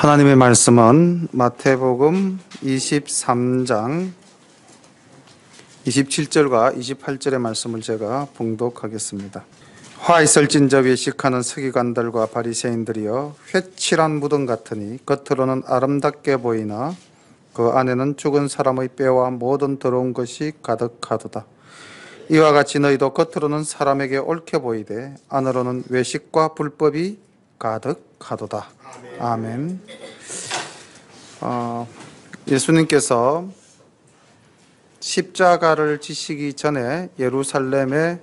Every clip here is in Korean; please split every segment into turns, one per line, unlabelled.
하나님의 말씀은 마태복음 23장 27절과 28절의 말씀을 제가 봉독하겠습니다. 화 있을진저 외식하는 서기관들과 바리새인들이여 회칠한 무덤 같으니 겉으로는 아름답게 보이나 그 안에는 죽은 사람의 뼈와 모든 더러운 것이 가득하도다. 이와 같이 너희도 겉으로는 사람에게 옳게 보이되 안으로는 외식과 불법이 가득하도다. 아멘. 예수님께서 십자가를 지시기 전에 예루살렘에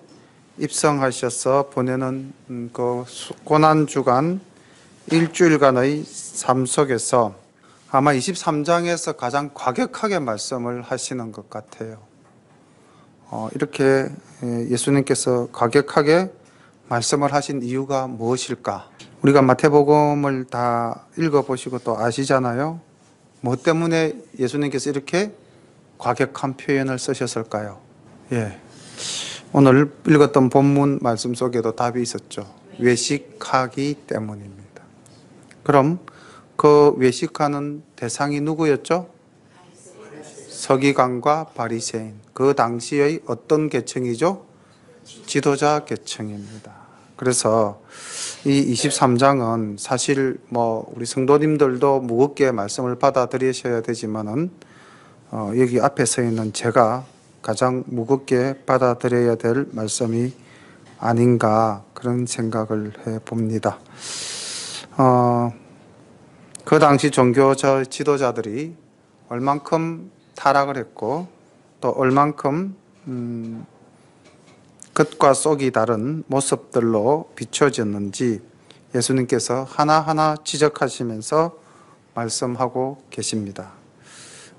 입성하셔서 보내는 그 고난주간 일주일간의 삶 속에서 아마 23장에서 가장 과격하게 말씀을 하시는 것 같아요. 이렇게 예수님께서 과격하게 말씀을 하신 이유가 무엇일까? 우리가 마태복음을 다 읽어보시고 또 아시잖아요. 뭐 때문에 예수님께서 이렇게 과격한 표현을 쓰셨을까요? 오늘 읽었던 본문 말씀 속에도 답이 있었죠. 외식하기 때문입니다. 그럼 그 외식하는 대상이 누구였죠? 서기관과 바리새인. 그 당시의 어떤 계층이죠? 지도자 계층입니다. 그래서 이 23장은 사실 우리 성도님들도 무겁게 말씀을 받아들이셔야 되지만은 여기 앞에 서 있는 제가 가장 무겁게 받아들여야 될 말씀이 아닌가 그런 생각을 해 봅니다. 그 당시 종교 지도자들이 얼만큼 타락을 했고 또 얼만큼 겉과 속이 다른 모습들로 비춰졌는지 예수님께서 하나하나 지적하시면서 말씀하고 계십니다.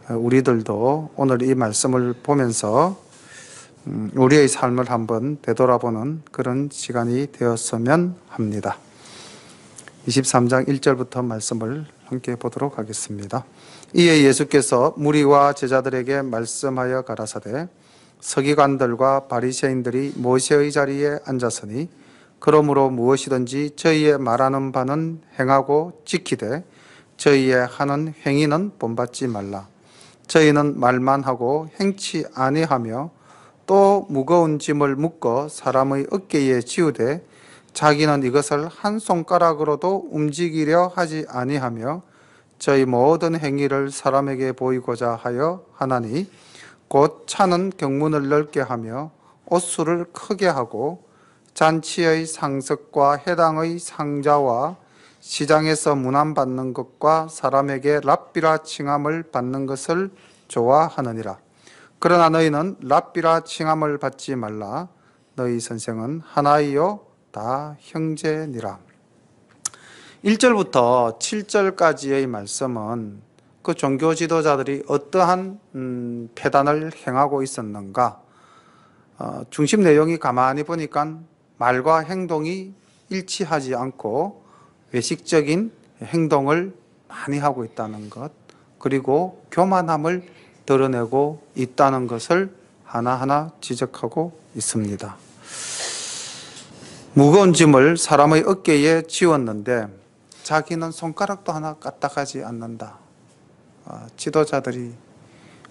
우리들도 오늘 이 말씀을 보면서 우리의 삶을 한번 되돌아보는 그런 시간이 되었으면 합니다. 23장 1절부터 말씀을 함께 보도록 하겠습니다. 이에 예수께서 무리와 제자들에게 말씀하여 가라사대 서기관들과 바리새인들이 모세의 자리에 앉았으니 그러므로 무엇이든지 저희의 말하는 바는 행하고 지키되 저희의 하는 행위는 본받지 말라. 저희는 말만 하고 행치 아니하며 또 무거운 짐을 묶어 사람의 어깨에 지우되 자기는 이것을 한 손가락으로도 움직이려 하지 아니하며 저희 모든 행위를 사람에게 보이고자 하여 하나니 곧 차는 경문을 넓게 하며 옷수를 크게 하고 잔치의 상석과 해당의 상자와 시장에서 문안받는 것과 사람에게 랍비라 칭함을 받는 것을 좋아하느니라. 그러나 너희는 랍비라 칭함을 받지 말라. 너희 선생은 하나이요 다 형제니라. 1절부터 7절까지의 말씀은 그 종교 지도자들이 어떠한 폐단을 행하고 있었는가? 중심 내용이 가만히 보니까 말과 행동이 일치하지 않고 외식적인 행동을 많이 하고 있다는 것, 그리고 교만함을 드러내고 있다는 것을 하나하나 지적하고 있습니다. 무거운 짐을 사람의 어깨에 지웠는데 자기는 손가락도 하나 까딱하지 않는다. 지도자들이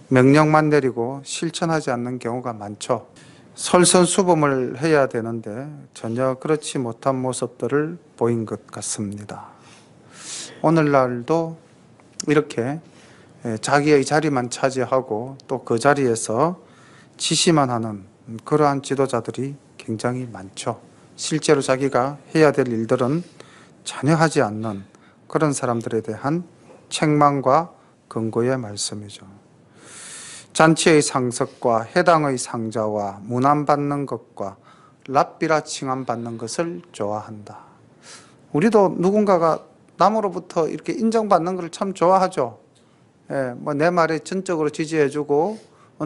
명령만 내리고 실천하지 않는 경우가 많죠. 솔선수범을 해야 되는데 전혀 그렇지 못한 모습들을 보인 것 같습니다. 오늘날도 이렇게 자기의 자리만 차지하고 또 그 자리에서 지시만 하는 그러한 지도자들이 굉장히 많죠. 실제로 자기가 해야 될 일들은 전혀 하지 않는 그런 사람들에 대한 책망과 근거의 말씀이죠. 잔치의 상석과 해당의 상자와 문안받는 것과 랍비라 칭함받는 것을 좋아한다. 우리도 누군가가 남으로부터 이렇게 인정받는 것을 참 좋아하죠. 내 말에 전적으로 지지해주고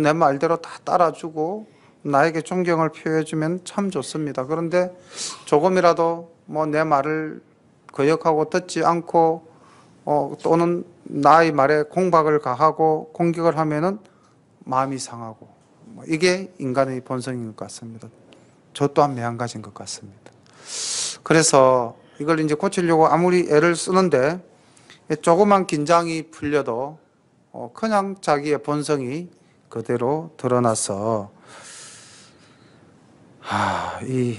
내 말대로 다 따라주고 나에게 존경을 표해주면 참 좋습니다. 그런데 조금이라도 내 말을 거역하고 듣지 않고 또는 나의 말에 공박을 가하고 공격을 하면은 마음이 상하고 이게 인간의 본성인 것 같습니다. 저 또한 매한가지인 것 같습니다. 그래서 이걸 이제 고치려고 아무리 애를 쓰는데 조그만 긴장이 풀려도 그냥 자기의 본성이 그대로 드러나서 이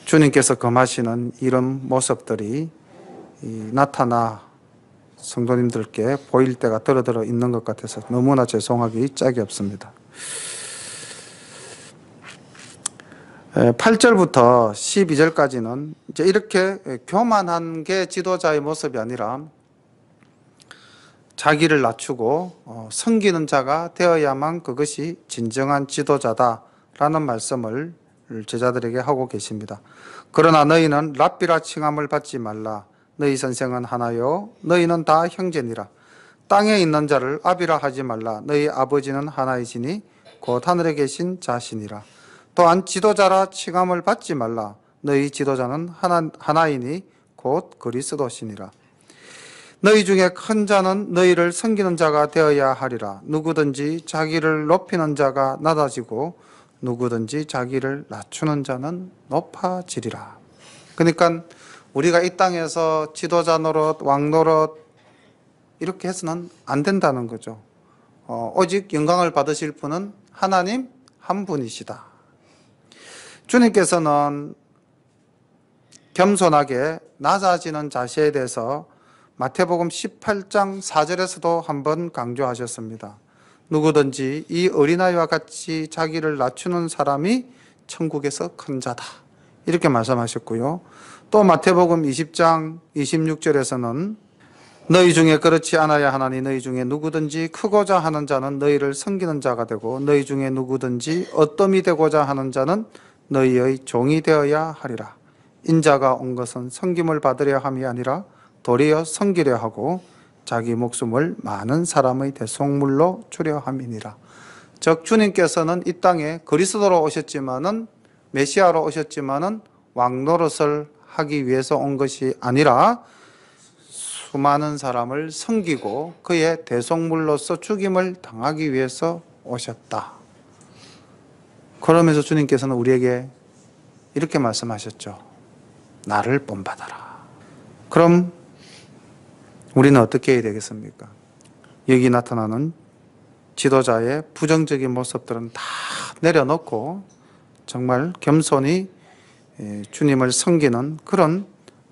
주님께서 금하시는 이런 모습들이 나타나 성도님들께 보일 때가 들어 있는 것 같아서 너무나 죄송하기 짝이 없습니다. 8절부터 12절까지는 이제 이렇게 교만한 게 지도자의 모습이 아니라 자기를 낮추고 섬기는 자가 되어야만 그것이 진정한 지도자다라는 말씀을 제자들에게 하고 계십니다. 그러나 너희는 랍비라 칭함을 받지 말라. 너희 선생은 하나요 너희는 다 형제니라. 땅에 있는 자를 아비라 하지 말라. 너희 아버지는 하나이시니 곧 하늘에 계신 자시니라. 또한 지도자라 칭함을 받지 말라. 너희 지도자는 하나이니 곧 그리스도시니라. 너희 중에 큰 자는 너희를 섬기는 자가 되어야 하리라. 누구든지 자기를 높이는 자가 낮아지고 누구든지 자기를 낮추는 자는 높아지리라. 그러니까 우리가 이 땅에서 지도자 노릇, 왕 노릇 이렇게 해서는 안 된다는 거죠. 오직 영광을 받으실 분은 하나님 한 분이시다. 주님께서는 겸손하게 낮아지는 자세에 대해서 마태복음 18장 4절에서도 한번 강조하셨습니다. 누구든지 이 어린아이와 같이 자기를 낮추는 사람이 천국에서 큰 자다. 이렇게 말씀하셨고요. 또 마태복음 20장 26절에서는 너희 중에 그렇지 않아야 하나니 너희 중에 누구든지 크고자 하는 자는 너희를 섬기는 자가 되고 너희 중에 누구든지 어떠미 되고자 하는 자는 너희의 종이 되어야 하리라. 인자가 온 것은 섬김을 받으려 함이 아니라 도리어 섬기려 하고 자기 목숨을 많은 사람의 대속물로 주려 함이니라. 즉 주님께서는 이 땅에 그리스도로 오셨지만은 메시아로 오셨지만은 왕 노릇을 하기 위해서 온 것이 아니라 수많은 사람을 섬기고 그의 대속물로서 죽임을 당하기 위해서 오셨다. 그러면서 주님께서는 우리에게 이렇게 말씀하셨죠. 나를 본받아라. 그럼 우리는 어떻게 해야 되겠습니까? 여기 나타나는 지도자의 부정적인 모습들은 다 내려놓고 정말 겸손히 주님을 섬기는 그런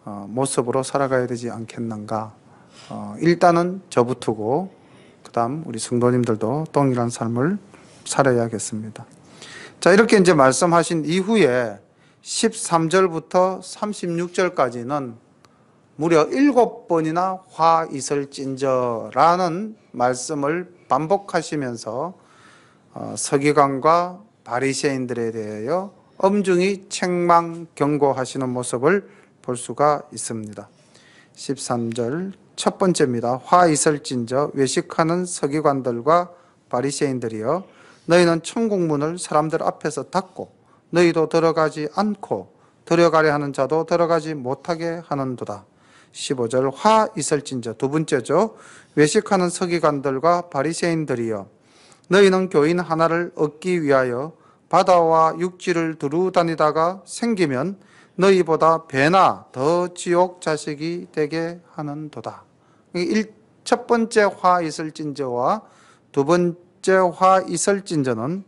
모습으로 살아가야 되지 않겠는가. 일단은 저부터고 그 다음 우리 성도님들도 동일한 삶을 살아야겠습니다. 자, 이렇게 이제 말씀하신 이후에 13절부터 36절까지는 무려 7번이나 화 있을진저라는 말씀을 반복하시면서 서기관과 바리새인들에 대하여 엄중히 책망 경고하시는 모습을 볼 수가 있습니다. 13절 첫 번째입니다. 화 있을진저 외식하는 서기관들과 바리새인들이여 너희는 천국문을 사람들 앞에서 닫고 너희도 들어가지 않고 들어가려 하는 자도 들어가지 못하게 하는도다. 15절 화 있을진저 두 번째죠. 외식하는 서기관들과 바리새인들이여 너희는 교인 하나를 얻기 위하여 바다와 육지를 두루 다니다가 생기면 너희보다 배나 더 지옥 자식이 되게 하는도다. 첫 번째 화 있을진저와 두 번째 화 있을진저는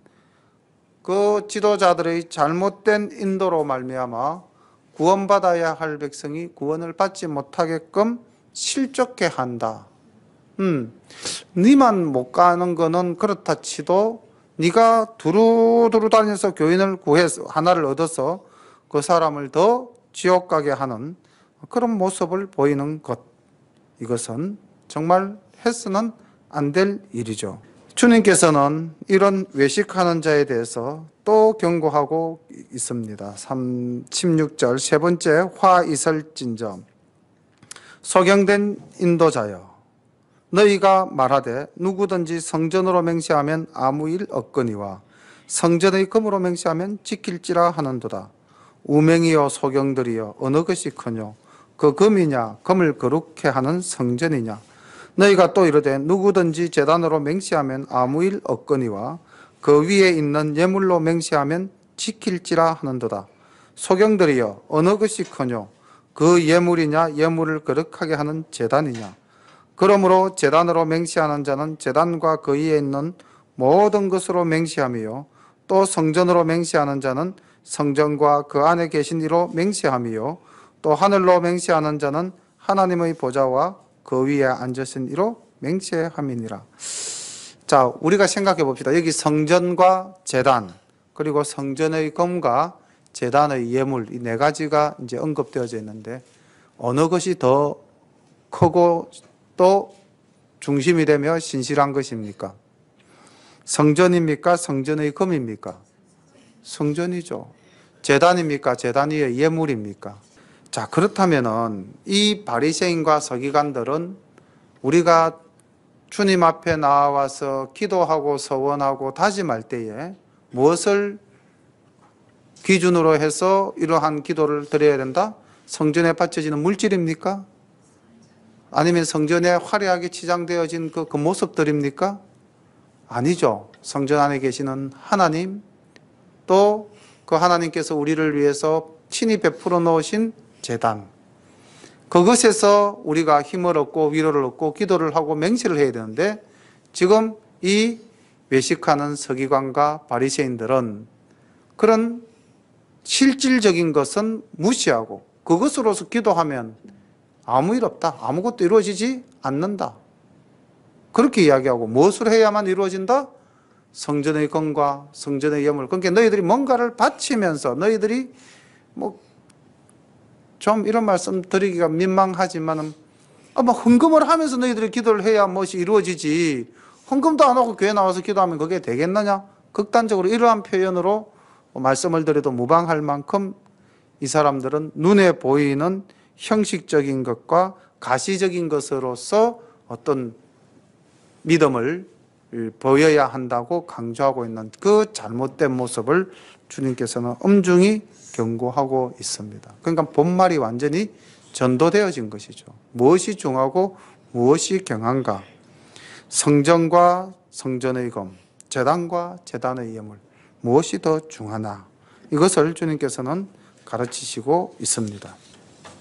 그 지도자들의 잘못된 인도로 말미암아 구원받아야 할 백성이 구원을 받지 못하게끔 실족해 한다. 니만 못 가는 거는 그렇다 치도 네가 두루두루 다녀서 교인을 구해서 하나를 얻어서 그 사람을 더 지옥 가게 하는 그런 모습을 보이는 것. 이것은 정말 해서는 안 될 일이죠. 주님께서는 이런 외식하는 자에 대해서 또 경고하고 있습니다. 16절 세 번째 화 있을진저 소경된 인도자여 너희가 말하되 누구든지 성전으로 맹세하면 아무 일 없거니와 성전의 금으로 맹세하면 지킬지라 하는도다. 우맹이여 소경들이여 어느 것이 크뇨 그 금이냐 금을 거룩해 하는 성전이냐 너희가 또 이르되 누구든지 제단으로 맹세하면 아무 일 없거니와 그 위에 있는 예물로 맹세하면 지킬지라 하는도다. 소경들이여 어느 것이 크뇨 그 예물이냐 예물을 거룩하게 하는 제단이냐 그러므로 제단으로 맹세하는 자는 제단과 그 위에 있는 모든 것으로 맹세하며 또 성전으로 맹세하는 자는 성전과 그 안에 계신 이로 맹세하며 또 하늘로 맹세하는 자는 하나님의 보좌와 그 위에 앉으신 이로 맹세함이니라. 자, 우리가 생각해 봅시다. 여기 성전과 제단, 그리고 성전의 검과 제단의 예물, 이 네 가지가 이제 언급되어져 있는데 어느 것이 더 크고 또 중심이 되며 신실한 것입니까? 성전입니까? 성전의 검입니까? 성전이죠. 제단입니까? 제단 위의 예물입니까? 자, 그렇다면은 이 바리새인과 서기관들은 우리가 주님 앞에 나와서 기도하고 서원하고 다짐할 때에 무엇을 기준으로 해서 이러한 기도를 드려야 된다? 성전에 바쳐지는 물질입니까? 아니면 성전에 화려하게 치장되어진 그 모습들입니까? 아니죠. 성전 안에 계시는 하나님, 또 그 하나님께서 우리를 위해서 친히 베풀어 놓으신 제단, 그것에서 우리가 힘을 얻고 위로를 얻고 기도를 하고 맹세를 해야 되는데 지금 이 외식하는 서기관과 바리새인들은 그런 실질적인 것은 무시하고 그것으로서 기도하면 아무 일 없다, 아무것도 이루어지지 않는다, 그렇게 이야기하고 무엇을 해야만 이루어진다? 성전의 검과 성전의 예물. 그러니까 너희들이 뭔가를 바치면서 너희들이 뭐 좀 이런 말씀 드리기가 민망하지만은 헌금을 하면서 너희들이 기도를 해야 무엇이 이루어지지, 헌금도 안 하고 교회 나와서 기도하면 그게 되겠느냐? 극단적으로 이러한 표현으로 말씀을 드려도 무방할 만큼 이 사람들은 눈에 보이는 형식적인 것과 가시적인 것으로서 어떤 믿음을 보여야 한다고 강조하고 있는 그 잘못된 모습을 주님께서는 엄중히 경고하고 있습니다. 그러니까 본말이 완전히 전도되어진 것이죠. 무엇이 중하고 무엇이 경한가? 성전과 성전의 검, 제단과 제단의 예물, 무엇이 더 중하나? 이것을 주님께서는 가르치시고 있습니다.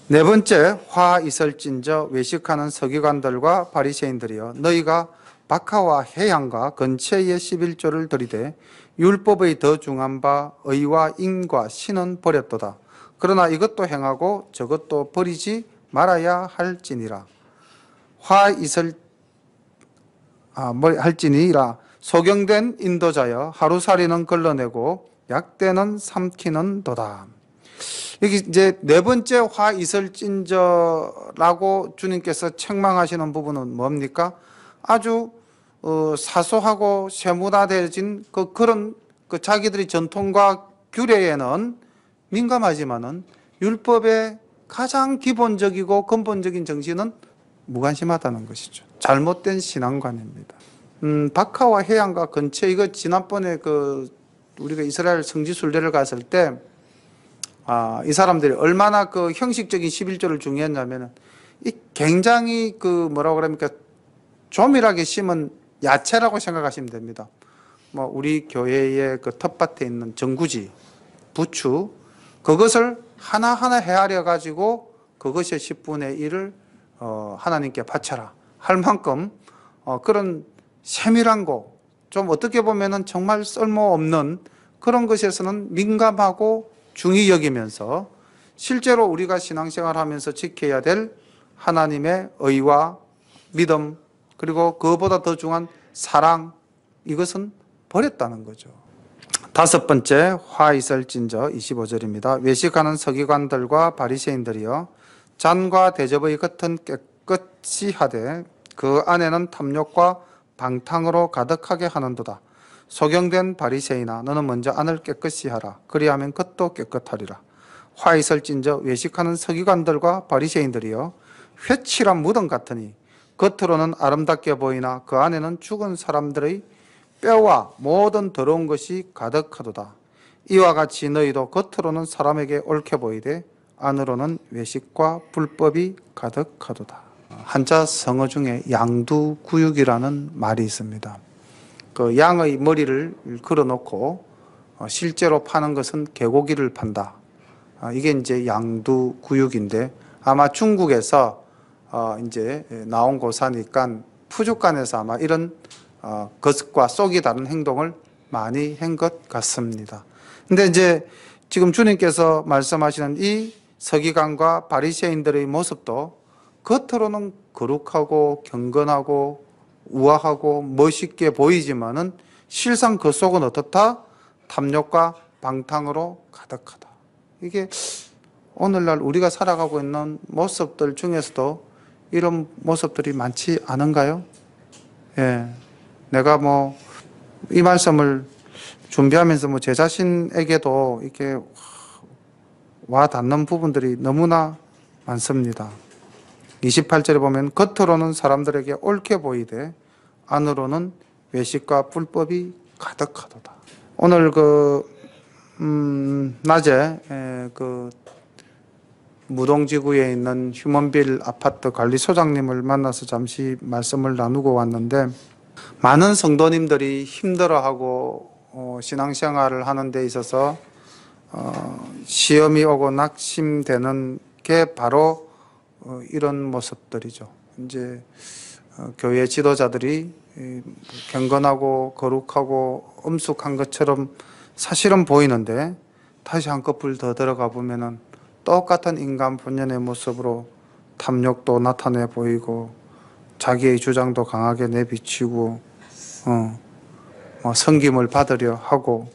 네 번째, 화 있을진저 외식하는 서기관들과 바리새인들이여, 너희가 박하와 해양과 건체의 11조를 들이되 율법의 더 중한 바 의와 인과 신은 버렸도다. 그러나 이것도 행하고 저것도 버리지 말아야 할지니라. 화 있을 할지니라. 소경된 인도자여, 하루살이는 걸러내고 약대는 삼키는도다. 여기 이제 네 번째 화 있을진저라고 주님께서 책망하시는 부분은 뭡니까? 아주 사소하고 세무화되어진 그런 자기들의 전통과 규례에는 민감하지만은 율법의 가장 기본적이고 근본적인 정신은 무관심하다는 것이죠. 잘못된 신앙관입니다. 박하와 해양과 근처, 이거 지난번에 우리가 이스라엘 성지 순례를 갔을 때 이 사람들이 얼마나 그 형식적인 11조를 중요했냐면은 이 굉장히 뭐라고 그럽니까? 조밀하게 심은 야채라고 생각하시면 됩니다. 뭐 우리 교회의 그 텃밭에 있는 전구지, 부추, 그것을 하나하나 헤아려 가지고 그것의 10분의 1을 하나님께 바쳐라 할 만큼 그런 세밀한 거, 좀 어떻게 보면은 정말 쓸모없는 그런 것에서는 민감하고 중히 여기면서 실제로 우리가 신앙생활 하면서 지켜야 될 하나님의 의와 믿음, 그리고 그보다 더 중요한 사랑, 이것은 버렸다는 거죠. 다섯 번째, 화 있을진저 25절입니다. 외식하는 서기관들과 바리새인들이여, 잔과 대접의 겉은 깨끗이 하되 그 안에는 탐욕과 방탕으로 가득하게 하는도다. 소경된 바리새인아, 너는 먼저 안을 깨끗이 하라. 그리하면 겉도 깨끗하리라. 화 있을진저 외식하는 서기관들과 바리새인들이여, 회칠한 무덤 같으니 겉으로는 아름답게 보이나 그 안에는 죽은 사람들의 뼈와 모든 더러운 것이 가득하도다. 이와 같이 너희도 겉으로는 사람에게 옳게 보이되 안으로는 외식과 불법이 가득하도다. 한자 성어 중에 양두구육이라는 말이 있습니다. 그 양의 머리를 걸어놓고 실제로 파는 것은 개고기를 판다. 이게 이제 양두구육인데, 아마 중국에서 이제 나온 고사니까 푸주간에서 아마 이런 것과 쏙이 다른 행동을 많이 한 것 같습니다. 근데 이제 지금 주님께서 말씀하시는 이 서기관과 바리새인들의 모습도 겉으로는 거룩하고 경건하고 우아하고 멋있게 보이지만은 실상 그 속은 어떻다? 탐욕과 방탕으로 가득하다. 이게 오늘날 우리가 살아가고 있는 모습들 중에서도 이런 모습들이 많지 않은가요? 예. 내가 이 말씀을 준비하면서 제 자신에게도 이렇게 와 닿는 부분들이 너무나 많습니다. 28절에 보면 겉으로는 사람들에게 옳게 보이되 안으로는 외식과 불법이 가득하도다. 오늘 낮에 무동지구에 있는 휴먼빌 아파트 관리소장님을 만나서 잠시 말씀을 나누고 왔는데, 많은 성도님들이 힘들어하고 신앙생활을 하는 데 있어서 시험이 오고 낙심되는 게 바로 이런 모습들이죠. 이제 교회 지도자들이 경건하고 거룩하고 엄숙한 것처럼 사실은 보이는데, 다시 한꺼풀 더 들어가 보면은 똑같은 인간 본연의 모습으로 탐욕도 나타내 보이고 자기의 주장도 강하게 내비치고 섬김을 받으려 하고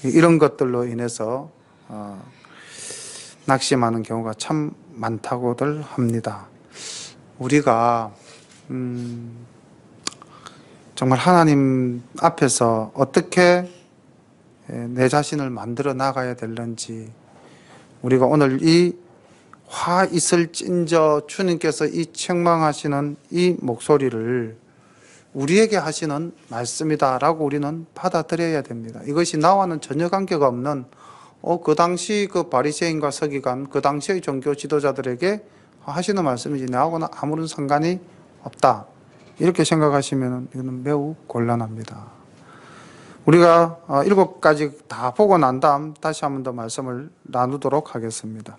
이런 것들로 인해서 낙심하는 경우가 참 많다고들 합니다. 우리가 정말 하나님 앞에서 어떻게 내 자신을 만들어 나가야 되는지, 우리가 오늘 이 화 있을진저 주님께서 이 책망하시는 이 목소리를 우리에게 하시는 말씀이다라고 우리는 받아들여야 됩니다. 이것이 나와는 전혀 관계가 없는 그 당시 그 바리새인과 서기관, 그 당시의 종교 지도자들에게 하시는 말씀이지 나하고는 아무런 상관이 없다, 이렇게 생각하시면 이거는 매우 곤란합니다. 우리가 7가지 다 보고 난 다음 다시 한 번 더 말씀을 나누도록 하겠습니다.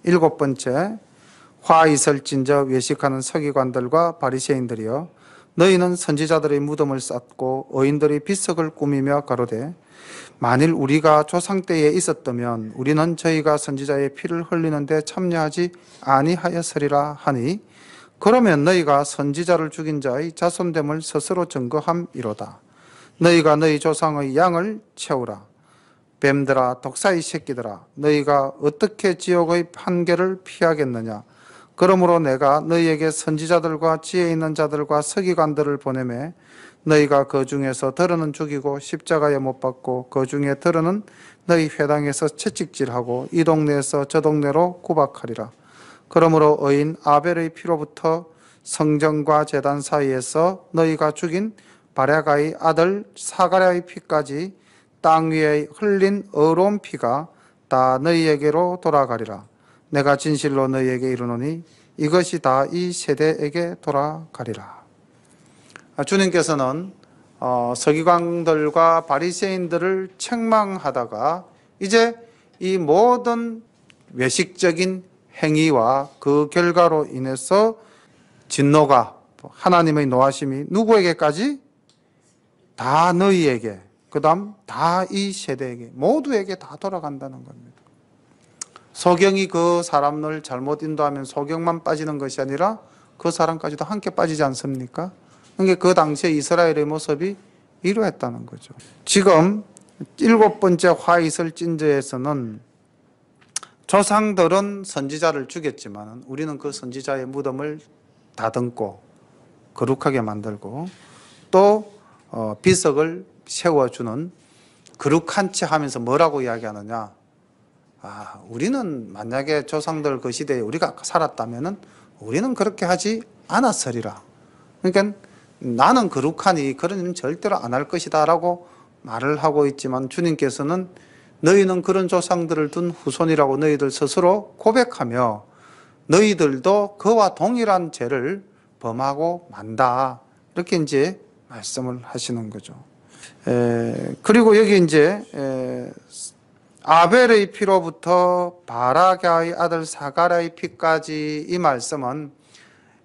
7번째, 화 있을진저 외식하는 서기관들과 바리새인들이여, 너희는 선지자들의 무덤을 쌓고 의인들의 비석을 꾸미며 가로되 만일 우리가 조상 때에 있었다면 우리는 저희가 선지자의 피를 흘리는데 참여하지 아니하였으리라 하니, 그러면 너희가 선지자를 죽인 자의 자손됨을 스스로 증거함이로다. 너희가 너희 조상의 양을 채우라. 뱀들아, 독사의 새끼들아, 너희가 어떻게 지옥의 판결을 피하겠느냐? 그러므로 내가 너희에게 선지자들과 지혜 있는 자들과 서기관들을 보내매 너희가 그 중에서 더러는 죽이고 십자가에 못 박고 그 중에 더러는 너희 회당에서 채찍질하고 이 동네에서 저 동네로 구박하리라. 그러므로 의인 아벨의 피로부터 성전과 제단 사이에서 너희가 죽인 바랴가의 아들 사가랴의 피까지 땅 위에 흘린 의로운 피가 다 너희에게로 돌아가리라. 내가 진실로 너희에게 이르노니 이것이 다 이 세대에게 돌아가리라. 주님께서는 서기관들과 바리새인들을 책망하다가 이제 이 모든 외식적인 행위와 그 결과로 인해서 진노가, 하나님의 노하심이 누구에게까지? 다 너희에게, 그 다음 다 이 세대에게, 모두에게 다 돌아간다는 겁니다. 소경이 그 사람을 잘못 인도하면 소경만 빠지는 것이 아니라 그 사람까지도 함께 빠지지 않습니까? 그러니까 그 당시에 이스라엘의 모습이 이러했다는 거죠. 지금 7번째 화 있을진저에서는 조상들은 선지자를 죽였지만 우리는 그 선지자의 무덤을 다듬고 거룩하게 만들고 또 비석을 세워주는, 거룩한 채 하면서 뭐라고 이야기하느냐? 우리는 만약에 조상들 그 시대에 우리가 살았다면은 우리는 그렇게 하지 않았으리라. 그러니까 나는 거룩하니 그런 일은 절대로 안 할 것이다 라고 말을 하고 있지만, 주님께서는 너희는 그런 조상들을 둔 후손이라고 너희들 스스로 고백하며 너희들도 그와 동일한 죄를 범하고 만다, 이렇게 이제 말씀을 하시는 거죠. 그리고 여기 이제 아벨의 피로부터 바라갸의 아들 사가랴의 피까지, 이 말씀은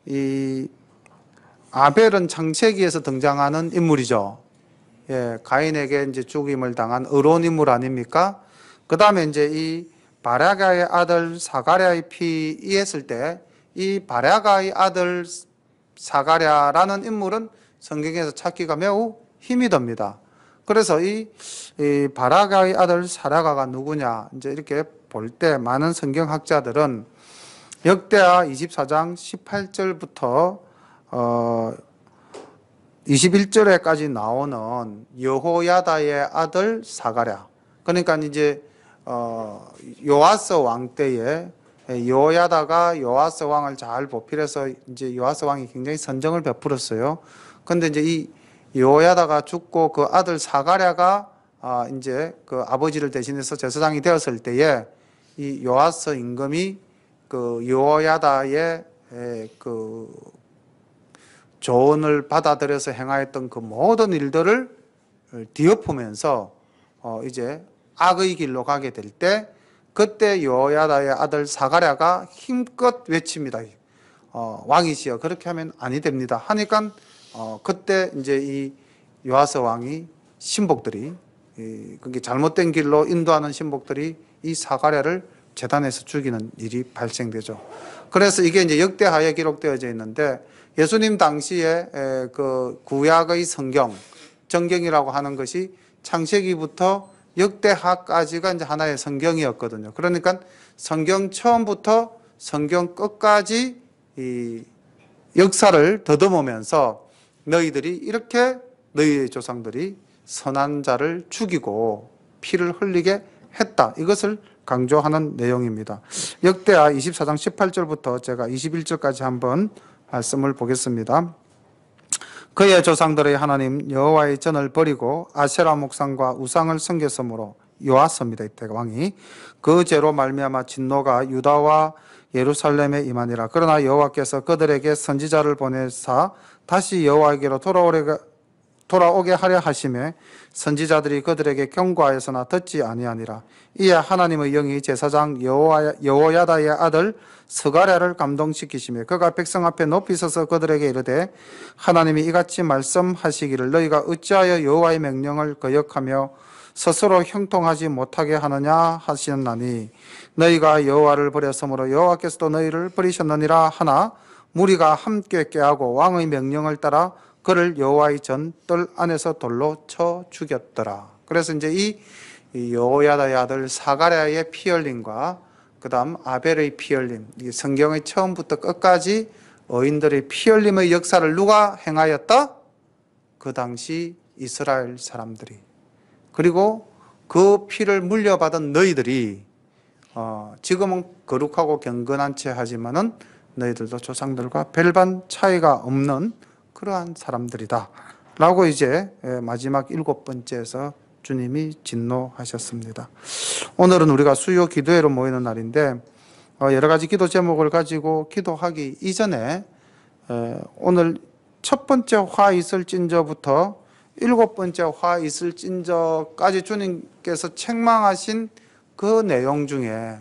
이 아벨은 창세기에서 등장하는 인물이죠. 예, 가인에게 이제 죽임을 당한 의로운 인물 아닙니까? 그 다음에 이제 이 바랴가의 아들 사가랴의 피이했을 때 이 바랴가의 아들 사가랴라는 인물은 성경에서 찾기가 매우 힘이 듭니다. 그래서 이 바랴가의 아들 사라가가 누구냐 이제 이렇게 볼 때 많은 성경학자들은 역대하 24장 18절부터 21절에까지 나오는 여호야다의 아들 사가랴. 그러니까 이제 요아스 왕 때에 여호야다가 요아스 왕을 잘 보필해서 이제 요아스 왕이 굉장히 선정을 베풀었어요. 근데 이제 이 여호야다가 죽고 그 아들 사가랴가 이제 그 아버지를 대신해서 제사장이 되었을 때에 이 요아스 임금이 그 여호야다의 그 조언을 받아들여서 행하였던 그 모든 일들을 뒤엎으면서 이제 악의 길로 가게 될 때 그때 여호야다의 아들 사가랴가 힘껏 외칩니다. 왕이시여 그렇게 하면 아니 됩니다. 하니까 그때 이제 이 요아스 왕이 신복들이 그게 잘못된 길로 인도하는 신복들이 이 사가랴를 제단에서 죽이는 일이 발생되죠. 그래서 이게 이제 역대하에 기록되어져 있는데 예수님 당시에 그 구약의 성경, 정경이라고 하는 것이 창세기부터 역대하까지가 이제 하나의 성경이었거든요. 그러니까 성경 처음부터 성경 끝까지 이 역사를 더듬으면서 너희들이 이렇게 너희의 조상들이 선한 자를 죽이고 피를 흘리게 했다. 이것을 강조하는 내용입니다. 역대하 24장 18절부터 제가 21절까지 한번 말씀을 보겠습니다. 그의 조상들의 하나님 여호와의 전을 버리고 아세라 목상과 우상을 섬겼으므로 요아스입니다. 이때 왕이 그 죄로 말미암아 진노가 유다와 예루살렘에 임하니라. 그러나 여호와께서 그들에게 선지자를 보내사 다시 여호와에게로 돌아오게 하려 하심에 선지자들이 그들에게 경고하였으나 듣지 아니하니라. 이에 하나님의 영이 제사장 여호야다의 아들 스가랴를 감동시키시며 그가 백성 앞에 높이 서서 그들에게 이르되 하나님이 이같이 말씀하시기를 너희가 어찌하여 여호와의 명령을 거역하며 스스로 형통하지 못하게 하느냐 하시나니 너희가 여호와를 버렸으므로 여호와께서도 너희를 버리셨느니라 하나 무리가 함께 꾀하고 왕의 명령을 따라 그를 여호와의 전 뜰 안에서 돌로 쳐 죽였더라. 그래서 이제 이 여호야다의 아들 사가랴의 피 흘림과 그다음 아벨의 피 흘림, 이 성경의 처음부터 끝까지 어인들의 피 흘림의 역사를 누가 행하였다? 그 당시 이스라엘 사람들이. 그리고 그 피를 물려받은 너희들이 지금은 거룩하고 경건한 채 하지만은 너희들도 조상들과 별반 차이가 없는 그러한 사람들이다 라고 이제 마지막 7번째에서 주님이 진노하셨습니다. 오늘은 우리가 수요 기도회로 모이는 날인데 여러 가지 기도 제목을 가지고 기도하기 이전에 오늘 첫 번째 화 있을진저부터 7번째 화 있을진저까지 주님께서 책망하신 그 내용 중에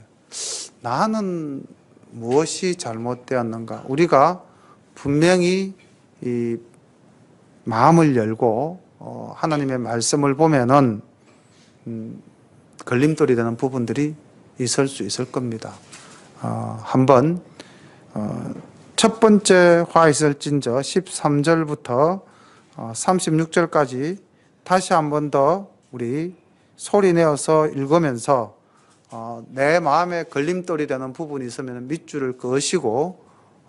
나는 무엇이 잘못되었는가? 우리가 분명히 이 마음을 열고 하나님의 말씀을 보면은 걸림돌이 되는 부분들이 있을 수 있을 겁니다. 한번 첫 번째 화 있을진저 13절부터 36절까지 다시 한 번 더 우리 소리 내어서 읽으면서 내 마음에 걸림돌이 되는 부분이 있으면 밑줄을 그으시고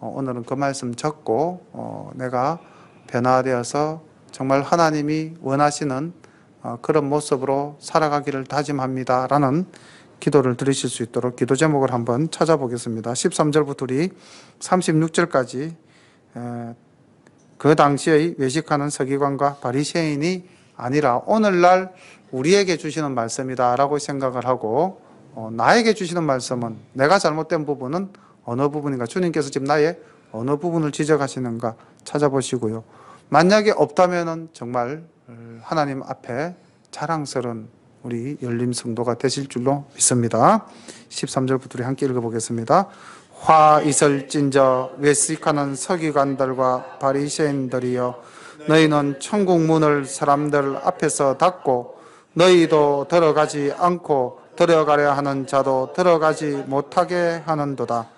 오늘은 그 말씀 적고 내가 변화되어서 정말 하나님이 원하시는 그런 모습으로 살아가기를 다짐합니다 라는 기도를 드리실 수 있도록 기도 제목을 한번 찾아보겠습니다. 13절부터 우리 36절까지 그 당시의 외식하는 서기관과 바리새인이 아니라 오늘날 우리에게 주시는 말씀이다 라고 생각을 하고 나에게 주시는 말씀은 내가 잘못된 부분은 어느 부분인가, 주님께서 지금 나의 어느 부분을 지적하시는가 찾아보시고요. 만약에 없다면은 정말 하나님 앞에 자랑스러운 우리 열림 성도가 되실 줄로 믿습니다. 13절부터 우리 함께 읽어보겠습니다. 화 있을진저 외식하는 서기관들과 바리새인들이여 너희는 천국 문을 사람들 앞에서 닫고 너희도 들어가지 않고 들어가려 하는 자도 들어가지 못하게 하는도다.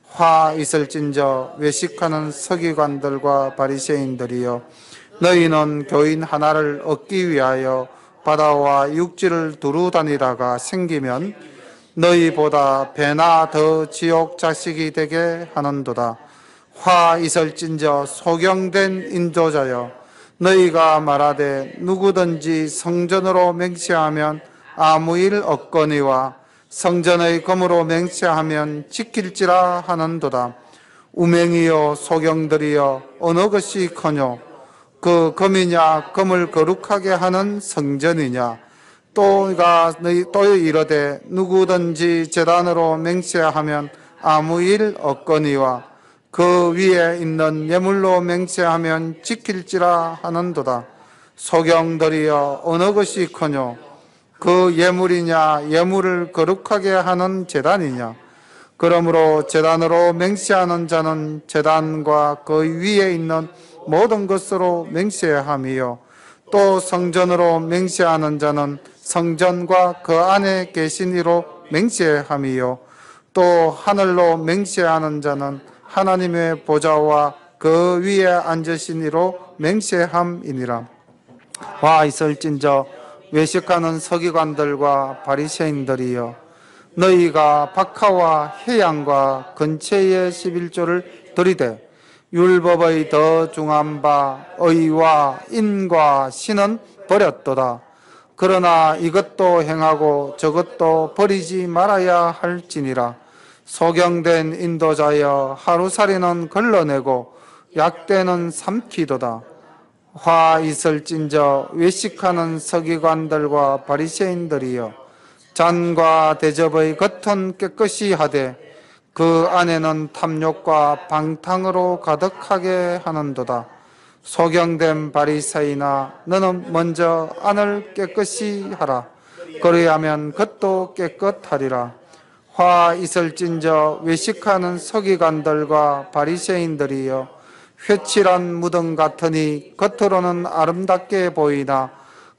화 있을진저 외식하는 서기관들과 바리새인들이여 너희는 교인 하나를 얻기 위하여 바다와 육지를 두루 다니다가 생기면 너희보다 배나 더 지옥 자식이 되게 하는도다. 화 있을진저 소경된 인도자여 너희가 말하되 누구든지 성전으로 맹세하면 아무 일 없거니와 성전의 검으로 맹세하면 지킬지라 하는도다. 우맹이여 소경들이여 어느 것이 커뇨 그 검이냐 검을 거룩하게 하는 성전이냐 또 이르되 누구든지 제단으로 맹세하면 아무 일 없거니와 그 위에 있는 예물로 맹세하면 지킬지라 하는도다. 소경들이여 어느 것이 커뇨 그 예물이냐 예물을 거룩하게 하는 제단이냐 그러므로 제단으로 맹세하는 자는 제단과 그 위에 있는 모든 것으로 맹세함이요 또 성전으로 맹세하는 자는 성전과 그 안에 계신 이로 맹세함이요 또 하늘로 맹세하는 자는 하나님의 보좌와 그 위에 앉으신 이로 맹세함이니라. 와 있을진저 외식하는 서기관들과 바리새인들이여 너희가 박하와 해양과 근처의 11조를 들이되 율법의 더 중한 바 의와 인과 신은 버렸도다. 그러나 이것도 행하고 저것도 버리지 말아야 할지니라. 소경된 인도자여 하루살이는 걸러내고 약대는 삼키도다. 화 있을진저 외식하는 서기관들과 바리새인들이여 잔과 대접의 겉은 깨끗이 하되 그 안에는 탐욕과 방탕으로 가득하게 하는도다. 소경된 바리새인아 너는 먼저 안을 깨끗이 하라. 그리하면 겉도 깨끗하리라. 화 있을진저 외식하는 서기관들과 바리새인들이여 회칠한 무덤 같으니 겉으로는 아름답게 보이나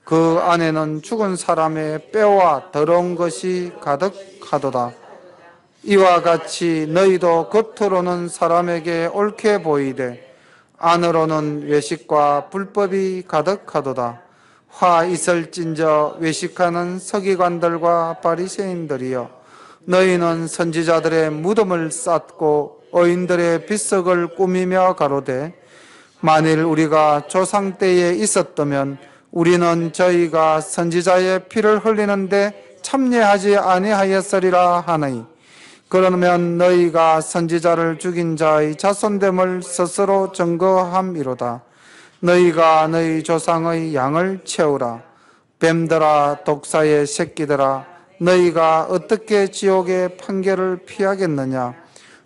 그 안에는 죽은 사람의 뼈와 더러운 것이 가득하도다. 이와 같이 너희도 겉으로는 사람에게 옳게 보이되 안으로는 외식과 불법이 가득하도다. 화 있을진저 외식하는 서기관들과 바리새인들이여 너희는 선지자들의 무덤을 쌓고 의인들의 비석을 꾸미며 가로되 만일 우리가 조상 때에 있었다면 우리는 저희가 선지자의 피를 흘리는데 참여하지 아니하였으리라 하나니 그러면 너희가 선지자를 죽인 자의 자손됨을 스스로 증거함이로다. 너희가 너희 조상의 양을 채우라. 뱀들아 독사의 새끼들아 너희가 어떻게 지옥의 판결을 피하겠느냐.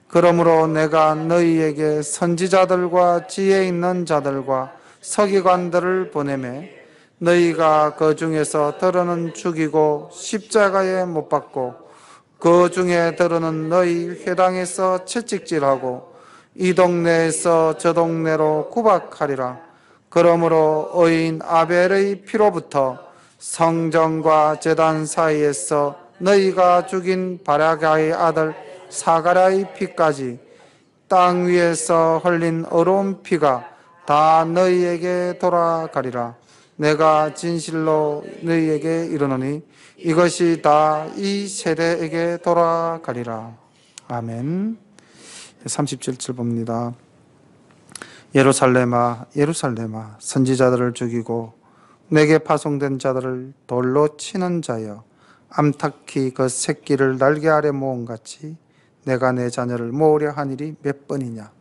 그러므로 내가 너희에게 선지자들과 지혜 있는 자들과 서기관들을 보내매 너희가 그 중에서 더러는 죽이고 십자가에 못 박고 그 중에 더러는 너희 회당에서 채찍질하고 이 동네에서 저 동네로 구박하리라. 그러므로 의인 아벨의 피로부터 성전과 제단 사이에서 너희가 죽인 바라가의 아들 사가랴의 피까지 땅 위에서 흘린 어려운 피가 다 너희에게 돌아가리라. 내가 진실로 너희에게 이르노니 이것이 다 이 세대에게 돌아가리라. 아멘. 37절 봅니다. 예루살렘아 예루살렘아 선지자들을 죽이고 내게 파송된 자들을 돌로 치는 자여 암탉이 그 새끼를 날개 아래 모음같이 내가 내 자녀를 모으려 한 일이 몇 번이냐.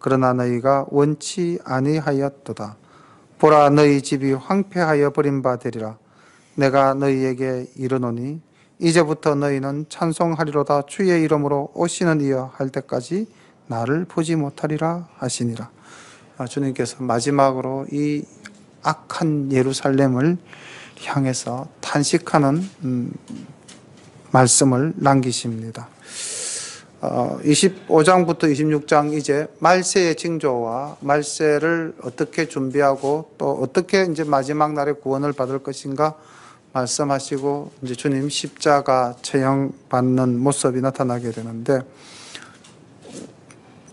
그러나 너희가 원치 아니하였도다. 보라 너희 집이 황폐하여 버림받으리라. 내가 너희에게 이르노니 이제부터 너희는 찬송하리로다. 주의 이름으로 오시는 이여 할 때까지 나를 보지 못하리라 하시니라. 주님께서 마지막으로 이 악한 예루살렘을 향해서 탄식하는 말씀을 남기십니다. 25장부터 26장 이제 말세의 징조와 말세를 어떻게 준비하고 또 어떻게 이제 마지막 날에 구원을 받을 것인가 말씀하시고 이제 주님 십자가 처형 받는 모습이 나타나게 되는데,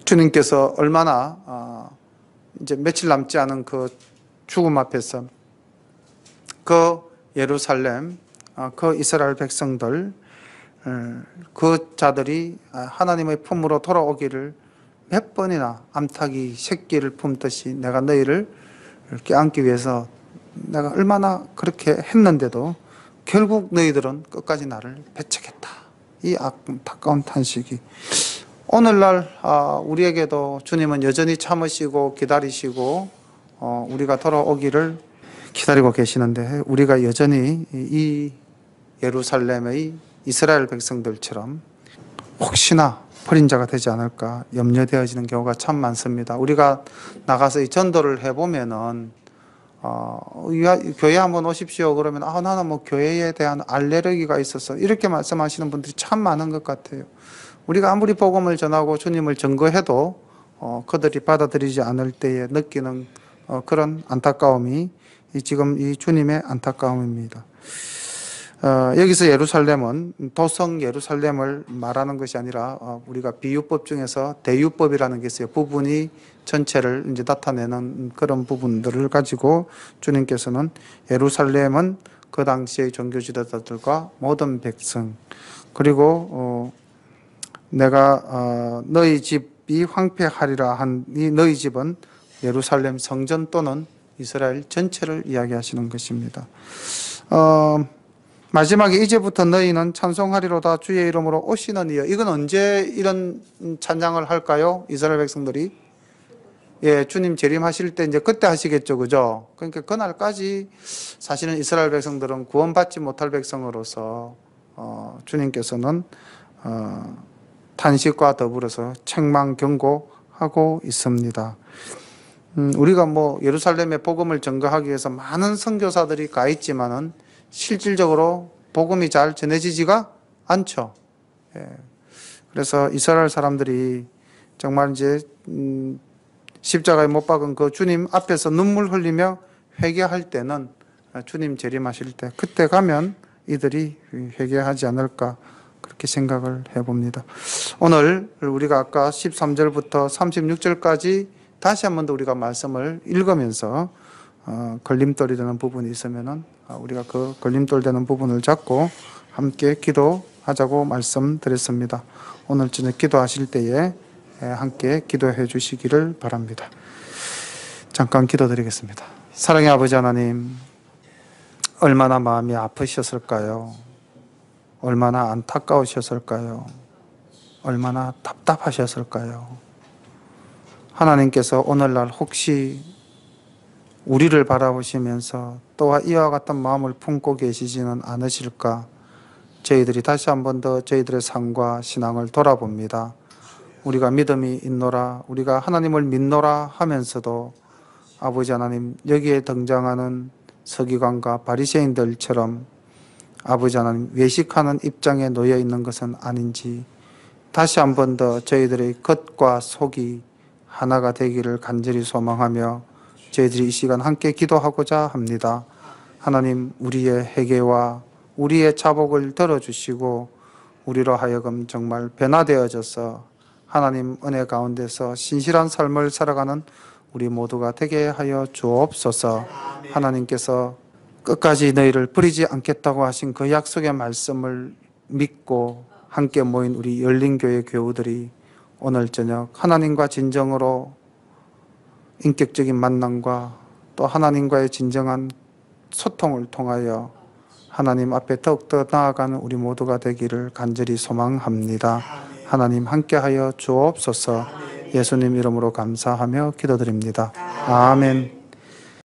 주님께서 얼마나 이제 며칠 남지 않은 그 죽음 앞에서 그 예루살렘, 그 이스라엘 백성들, 그 자들이 하나님의 품으로 돌아오기를 몇 번이나 암탉이 새끼를 품듯이 내가 너희를 껴안기 위해서 내가 얼마나 그렇게 했는데도 결국 너희들은 끝까지 나를 배척했다. 이 안타까운 탄식이 오늘날 우리에게도 주님은 여전히 참으시고 기다리시고 우리가 돌아오기를 기다리고 계시는데, 우리가 여전히 이 예루살렘의 이스라엘 백성들처럼 혹시나 버린 자가 되지 않을까 염려되어지는 경우가 참 많습니다. 우리가 나가서 이 전도를 해보면은 교회 한번 오십시오 그러면 나는 뭐 교회에 대한 알레르기가 있어서 이렇게 말씀하시는 분들이 참 많은 것 같아요. 우리가 아무리 복음을 전하고 주님을 증거해도 그들이 받아들이지 않을 때에 느끼는 그런 안타까움이 지금 이 주님의 안타까움입니다. 여기서 예루살렘은 도성 예루살렘을 말하는 것이 아니라 우리가 비유법 중에서 대유법이라는 게 있어요. 부분이 전체를 이제 나타내는 그런 부분들을 가지고 주님께서는 예루살렘은 그 당시의 종교 지도자들과 모든 백성, 그리고 내가 너희 집이 황폐하리라 한 이 너희 집은 예루살렘 성전 또는 이스라엘 전체를 이야기하시는 것입니다. 마지막에 이제부터 너희는 찬송하리로다 주의 이름으로 오시는 이여. 이건 언제 이런 찬양을 할까요? 이스라엘 백성들이 주님 재림하실 때 이제 그때 하시겠죠, 그죠? 그러니까 그날까지 사실은 이스라엘 백성들은 구원받지 못할 백성으로서 주님께서는 탄식과 더불어서 책망 경고하고 있습니다. 우리가 뭐 예루살렘에 복음을 전가하기 위해서 많은 선교사들이 가 있지만은 실질적으로 복음이 잘 전해지지가 않죠. 그래서 이스라엘 사람들이 정말 이제 십자가에 못 박은 그 주님 앞에서 눈물 흘리며 회개할 때는 주님 재림하실 때 그때 가면 이들이 회개하지 않을까 그렇게 생각을 해봅니다. 오늘 우리가 아까 13절부터 36절까지 다시 한 번 더 우리가 말씀을 읽으면서 걸림돌이 되는 부분이 있으면은 우리가 그 걸림돌 되는 부분을 잡고 함께 기도하자고 말씀드렸습니다. 오늘 저녁 기도하실 때에 함께 기도해 주시기를 바랍니다. 잠깐 기도드리겠습니다. 사랑의 아버지 하나님, 얼마나 마음이 아프셨을까요? 얼마나 안타까우셨을까요? 얼마나 답답하셨을까요? 하나님께서 오늘날 혹시 우리를 바라보시면서 또한 이와 같은 마음을 품고 계시지는 않으실까? 저희들이 다시 한 번 더 저희들의 삶과 신앙을 돌아봅니다. 우리가 믿음이 있노라, 우리가 하나님을 믿노라 하면서도 아버지 하나님, 여기에 등장하는 서기관과 바리새인들처럼 아버지 하나님 외식하는 입장에 놓여 있는 것은 아닌지 다시 한 번 더 저희들의 겉과 속이 하나가 되기를 간절히 소망하며 저희들이 이 시간 함께 기도하고자 합니다. 하나님, 우리의 회개와 우리의 자복을 들어주시고 우리로 하여금 정말 변화되어져서 하나님 은혜 가운데서 신실한 삶을 살아가는 우리 모두가 되게 하여 주옵소서. 하나님께서 끝까지 너희를 버리지 않겠다고 하신 그 약속의 말씀을 믿고 함께 모인 우리 열린교회 교우들이 오늘 저녁 하나님과 진정으로 인격적인 만남과 또 하나님과의 진정한 소통을 통하여 하나님 앞에 더욱더 나아가는 우리 모두가 되기를 간절히 소망합니다. 하나님 함께하여 주옵소서. 예수님 이름으로 감사하며 기도드립니다. 아멘.